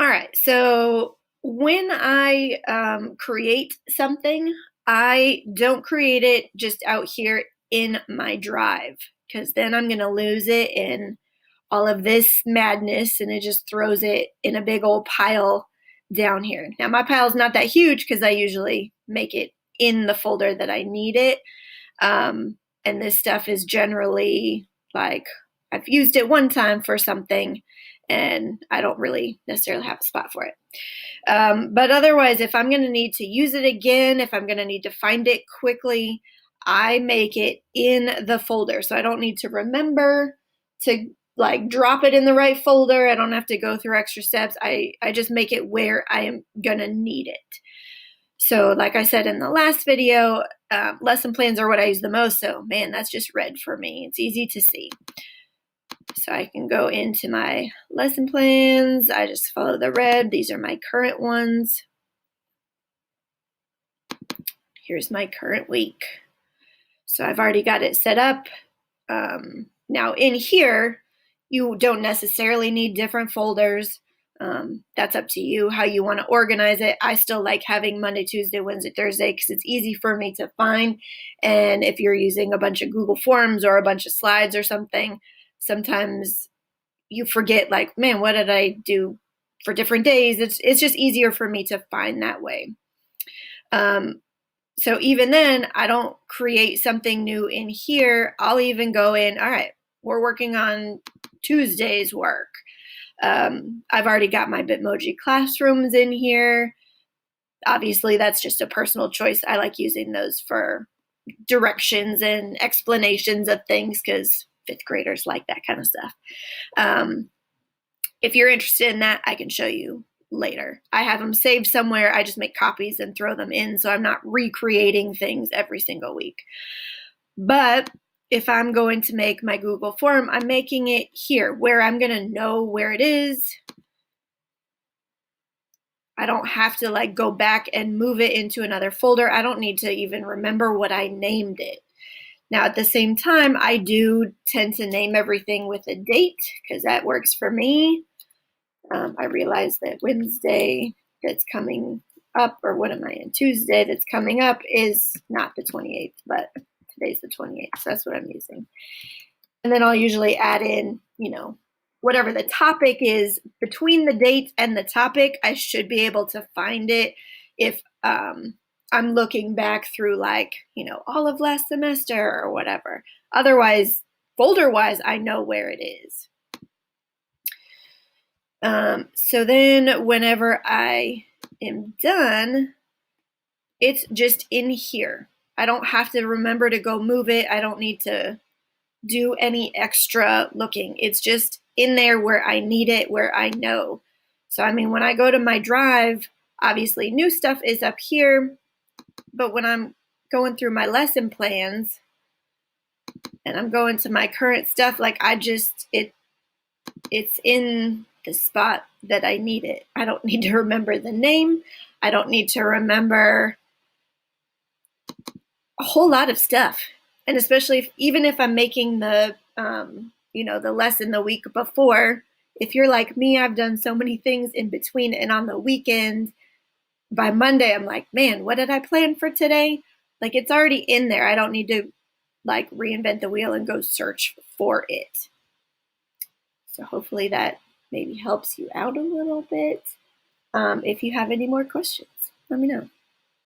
All right, so when I create something, I don't create it just out here in my drive because then I'm going to lose it in all of this madness and it just throws it in a big old pile down here. Now, my pile's not that huge because I usually make it in the folder that I need it. And this stuff is generally like I've used it one time for something and I don't really necessarily have a spot for it. But otherwise, if I'm going to need to use it again, if I'm going to need to find it quickly, I make it in the folder. So I don't need to remember to like drop it in the right folder. I don't have to go through extra steps. I just make it where I am going to need it. So like I said in the last video, lesson plans are what I use the most. So man, that's just red for me. It's easy to see. So I can go into my lesson plans. I just follow the red. These are my current ones. Here's my current week. So I've already got it set up. Now in here, you don't necessarily need different folders. That's up to you how you want to organize it. I still like having Monday, Tuesday, Wednesday, Thursday because it's easy for me to find. And if you're using a bunch of Google Forms or a bunch of slides or something, sometimes you forget like, man, what did I do for different days? It's just easier for me to find that way. So even then, I don't create something new in here. I'll even go in, all right, we're working on Tuesday's work. I've already got my Bitmoji classrooms in here. Obviously, that's just a personal choice. I like using those for directions and explanations of things because fifth graders like that kind of stuff. If you're interested in that, I can show you later. I have them saved somewhere. I just make copies and throw them in, so I'm not recreating things every single week. But if I'm going to make my Google form, I'm making it here where I'm going to know where it is. I don't have to like go back and move it into another folder. I don't need to even remember what I named it. Now, at the same time, I do tend to name everything with a date because that works for me. I realize that Wednesday that's coming up, or what am I in? Tuesday that's coming up is not the 28th, but today's the 28th, so that's what I'm using. And then I'll usually add in, whatever the topic is between the date and the topic, I should be able to find it if I'm looking back through like, all of last semester or whatever. Otherwise, folder-wise, I know where it is. So then whenever I am done, it's just in here. I don't have to remember to go move it. I don't need to do any extra looking. It's just in there where I need it, where I know. So, when I go to my drive, obviously new stuff is up here, but when I'm going through my lesson plans and I'm going to my current stuff, like it's in the spot that I need it. I don't need to remember the name. I don't need to remember a whole lot of stuff. And especially even if I'm making the, the lesson the week before, if you're like me, I've done so many things in between and on the weekend, by Monday, I'm like, man, what did I plan for today? Like it's already in there. I don't need to like reinvent the wheel and go search for it. So hopefully that maybe helps you out a little bit. If you have any more questions, let me know.